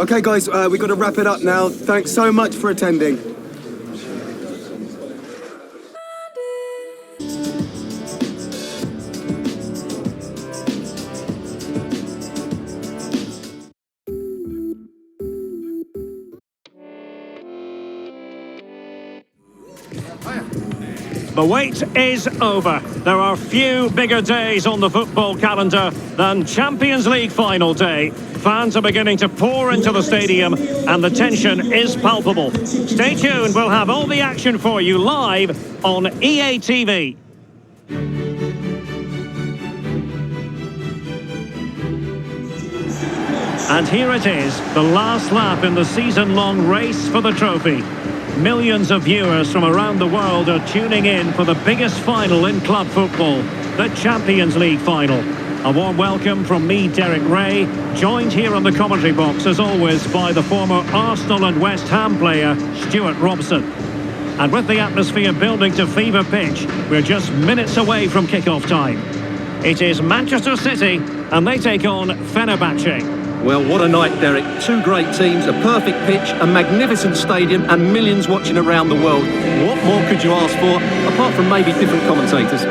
Okay, guys, we've got to wrap it up now. Thanks so much for attending. The wait is over. There are few bigger days on the football calendar than Champions League final day. Fans are beginning to pour into the stadium and the tension is palpable. Stay tuned, we'll have all the action for you live on EA TV. And here it is, the last lap in the season-long race for the trophy. Millions of viewers from around the world are tuning in for the biggest final in club football, the Champions League final. A warm welcome from me, Derek Ray, joined here on the commentary box as always by the former Arsenal and West Ham player, Stuart Robson. And with the atmosphere building to fever pitch, we're just minutes away from kick-off time. It is Manchester City and they take on Fenerbahce. Well, what a night, Derek. Two great teams, a perfect pitch, a magnificent stadium and millions watching around the world. What more could you ask for, apart from maybe different commentators?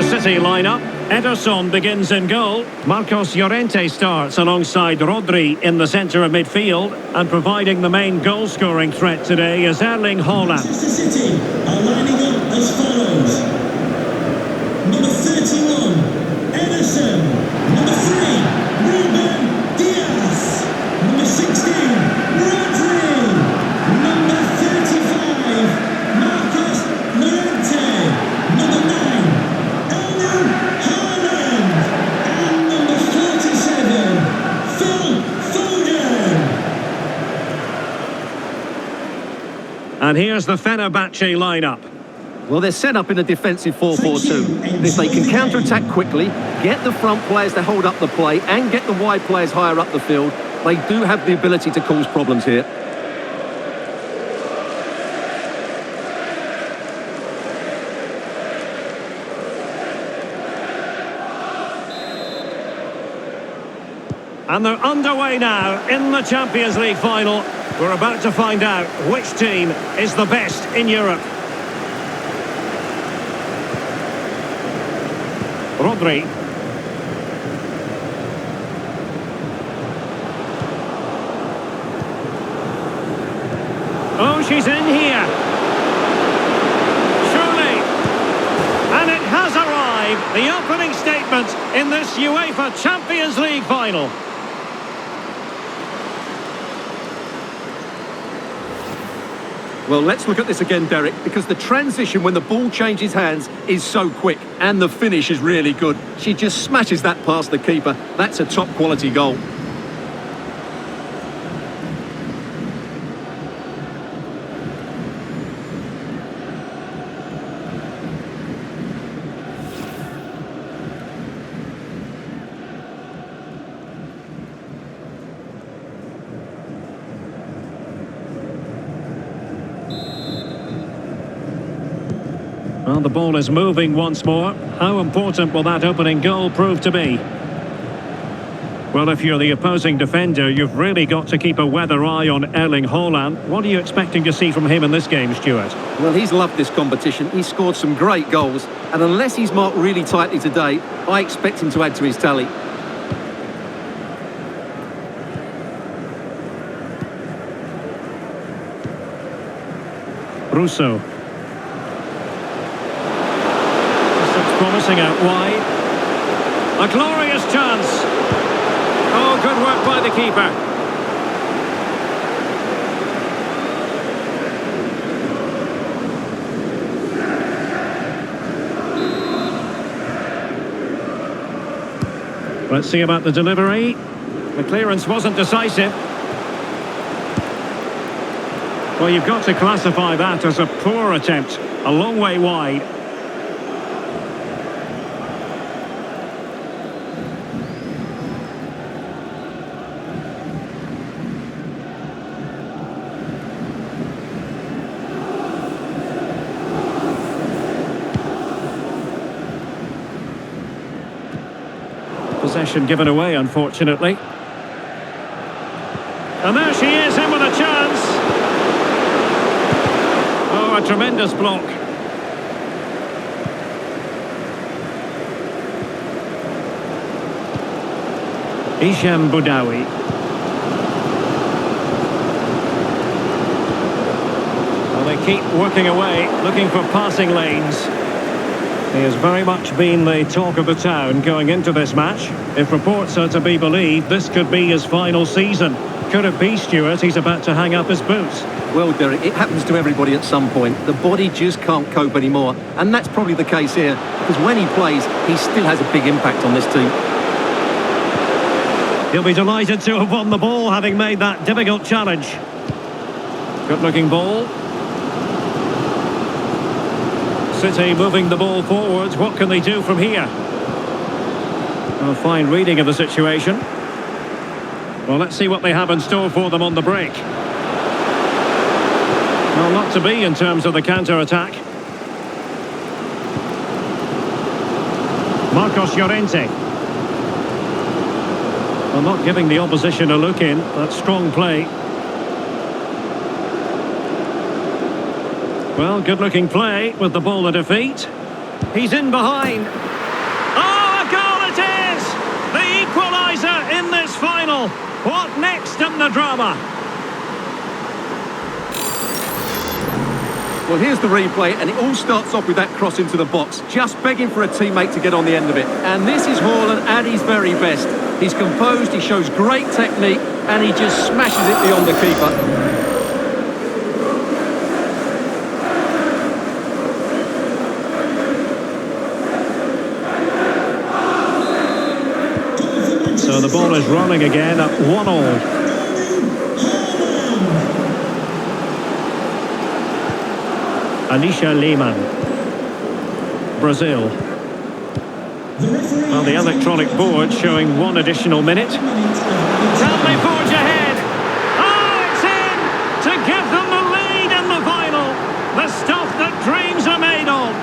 City line-up. Ederson begins in goal. Marcos Llorente starts alongside Rodri in the centre of midfield. And providing the main goal-scoring threat today is Erling Haaland. Manchester City are lining up as follows. Number 31, Ederson. Number 3, Ruben Diaz. Number 16, Rodri. Number 35, Marcos Llorente. Number 9, and here's the Fenerbahce lineup. Well, they're set up in a defensive 4-4-2. If they can counter-attack quickly, get the front players to hold up the play and get the wide players higher up the field, they do have the ability to cause problems here. And they're underway now in the Champions League final. We're about to find out which team is the best in Europe. Rodri. Oh, she's in here. Surely. And it has arrived. The opening statement in this UEFA Champions League final. Well, let's look at this again, Derek, because the transition when the ball changes hands is so quick and the finish is really good. She just smashes that past the keeper. That's a top quality goal. Well, the ball is moving once more. How important will that opening goal prove to be? Well, if you're the opposing defender, you've really got to keep a weather eye on Erling Haaland. What are you expecting to see from him in this game, Stuart? Well, he's loved this competition. He's scored some great goals. And unless he's marked really tightly today, I expect him to add to his tally. Russo. Promising out wide. A glorious chance. Oh, good work by the keeper. Let's see about the delivery. The clearance wasn't decisive. Well, you've got to classify that as a poor attempt. A long way wide. Possession given away, unfortunately. And there she is, in with a chance. Oh, a tremendous block. Hisham Boudaoui. Well, they keep working away, looking for passing lanes. He has very much been the talk of the town going into this match. If reports are to be believed, this could be his final season. Could it be, Stuart, he's about to hang up his boots? Well, Derek, it happens to everybody at some point. The body just can't cope anymore. And that's probably the case here, because when he plays, he still has a big impact on this team. He'll be delighted to have won the ball, having made that difficult challenge. Good-looking ball. City moving the ball forwards. What can they do from here? A fine reading of the situation. Well, let's see what they have in store for them on the break. Well, not to be in terms of the counter-attack. Marcos Llorente. Well, not giving the opposition a look in. That's strong play. Well, good-looking play with the ball at defeat. He's in behind. Oh, a goal it is! The equaliser in this final. What next in the drama? Well, here's the replay, and it all starts off with that cross into the box, just begging for a teammate to get on the end of it. And this is Haaland at his very best. He's composed, he shows great technique, and he just smashes it beyond the keeper. So the ball is rolling again at 1-1. Anisha Lehmann. Brazil. Well, the electronic board showing one additional minute. Can they forge ahead? Oh, it's in! To give them the lead in the final. The stuff that dreams are made of.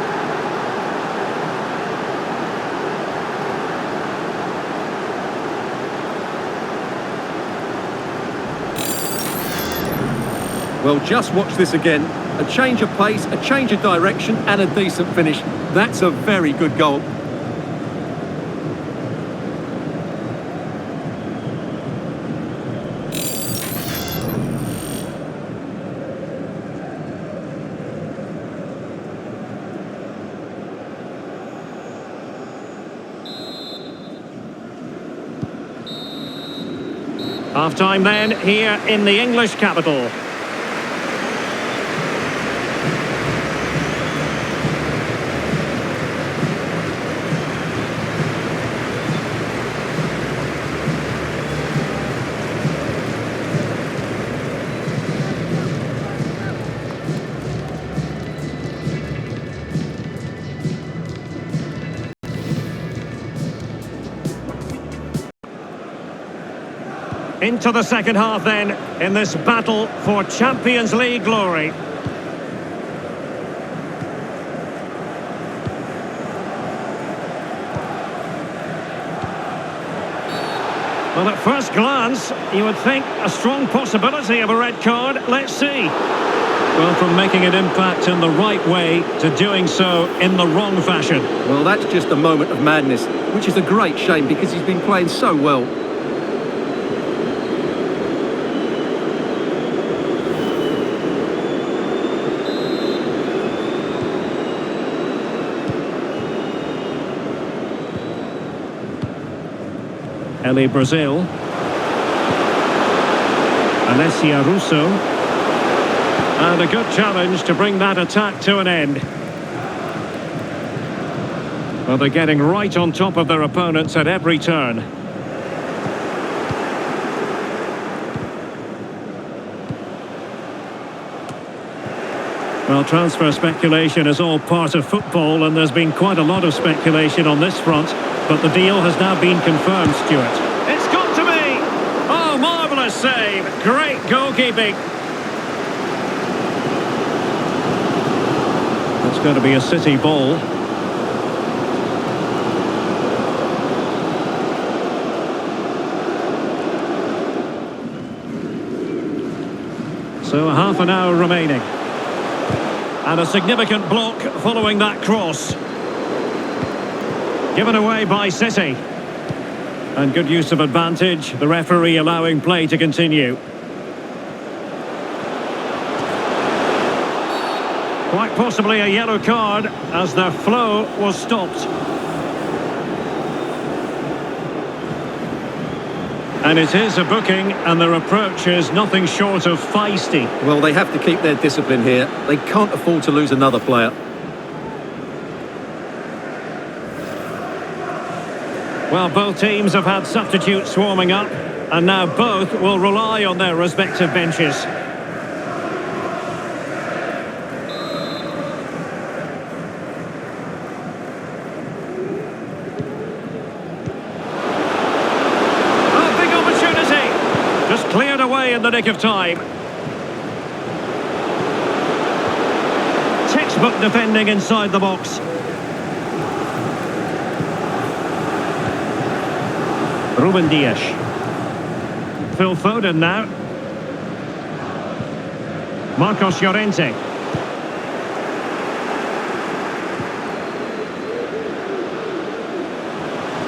Well, just watch this again. A change of pace, a change of direction, and a decent finish. That's a very good goal. Half-time then, here in the English capital. Into the second half then, in this battle for Champions League glory. Well, at first glance, you would think a strong possibility of a red card. Let's see. Well, from making an impact in the right way to doing so in the wrong fashion. Well, that's just a moment of madness, which is a great shame because he's been playing so well. Eli Brazil. Alessia Russo. And a good challenge to bring that attack to an end. Well, they're getting right on top of their opponents at every turn. Well, transfer speculation is all part of football, and there's been quite a lot of speculation on this front, but the deal has now been confirmed, Stuart. It's got to be! Oh, marvellous save! Great goalkeeping! That's going to be a City ball. So half an hour remaining. And a significant block following that cross. Given away by City. And good use of advantage, the referee allowing play to continue. Quite possibly a yellow card as their flow was stopped. And it is a booking, and their approach is nothing short of feisty. Well, they have to keep their discipline here. They can't afford to lose another player. Well, both teams have had substitutes warming up, and now both will rely on their respective benches. Cleared away in the nick of time. Textbook defending inside the box. Ruben Dias. Phil Foden now. Marcos Llorente.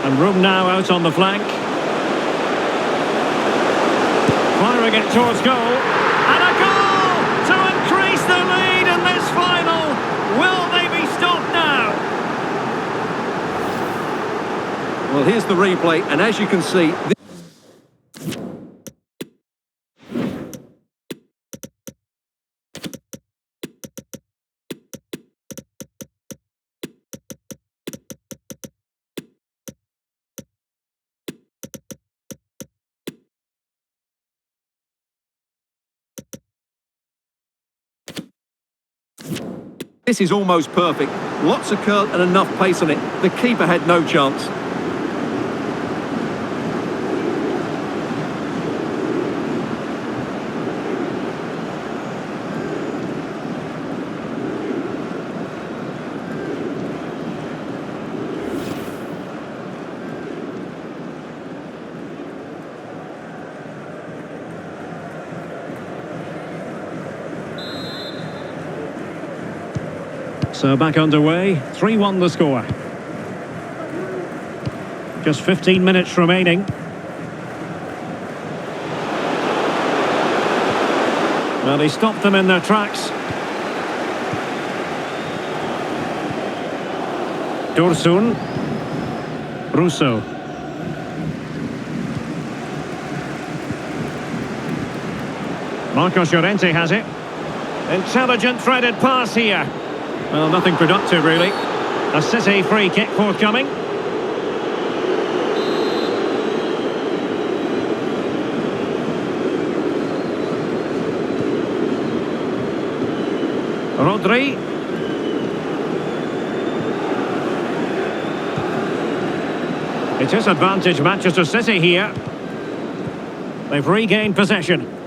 And room now out on the flank. Firing it towards goal, and a goal to increase the lead in this final. Will they be stopped now? Well, here's the replay, and as you can see... This is almost perfect. Lots of curl and enough pace on it. The keeper had no chance. So back underway, 3-1 the score. Just 15 minutes remaining. Well, he stopped them in their tracks. Dursun. Russo. Marcos Llorente has it. Intelligent threaded pass here. Well, nothing productive, really. A City free kick forthcoming. Rodri. It is advantage Manchester City here. They've regained possession.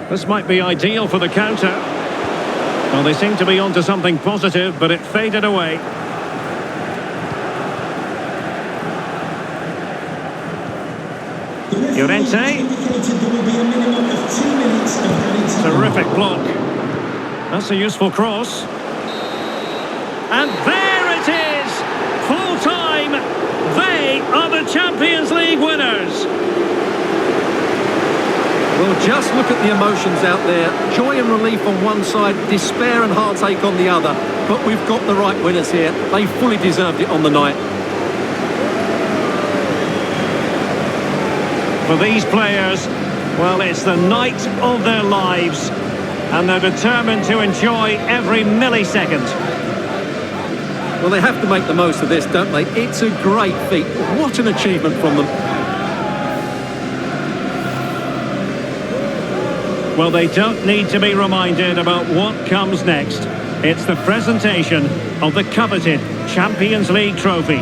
This might be ideal for the counter. Well, they seem to be onto something positive, but it faded away. Llorente. Terrific block. That's a useful cross. And there it is! Full time! They are the Champions League winners! Well, just look at the emotions out there. Joy and relief on one side, despair and heartache on the other. But we've got the right winners here. They fully deserved it on the night. For these players, well, it's the night of their lives, and they're determined to enjoy every millisecond. Well, they have to make the most of this, don't they? It's a great feat. What an achievement from them. Well, they don't need to be reminded about what comes next. It's the presentation of the coveted Champions League trophy.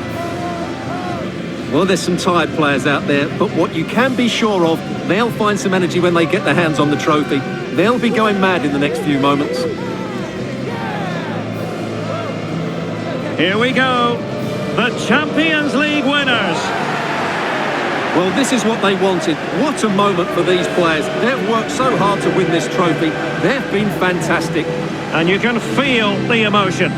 Well, there's some tired players out there, but what you can be sure of, they'll find some energy when they get their hands on the trophy. They'll be going mad in the next few moments. Here we go, the Champions League winners. Well, this is what they wanted. What a moment for these players. They've worked so hard to win this trophy. They've been fantastic. And you can feel the emotion.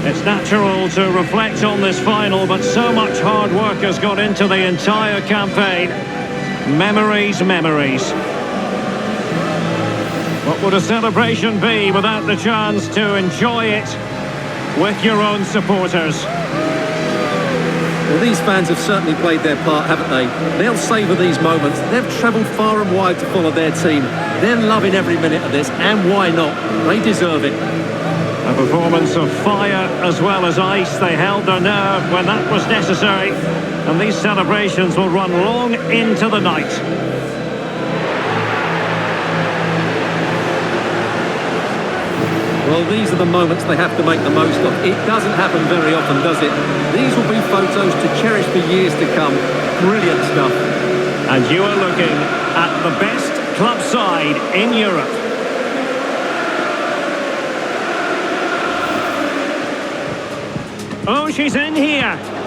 It's natural to reflect on this final, but so much hard work has gone into the entire campaign. Memories, memories. What would a celebration be without the chance to enjoy it with your own supporters? Well, these fans have certainly played their part, haven't they? They'll savour these moments. They've travelled far and wide to follow their team. They're loving every minute of this, and why not? They deserve it. A performance of fire as well as ice. They held their nerve when that was necessary, and these celebrations will run long into the night. Well, these are the moments they have to make the most of. It doesn't happen very often, does it? These will be photos to cherish for years to come. Brilliant stuff. And you are looking at the best club side in Europe. Oh, she's in here.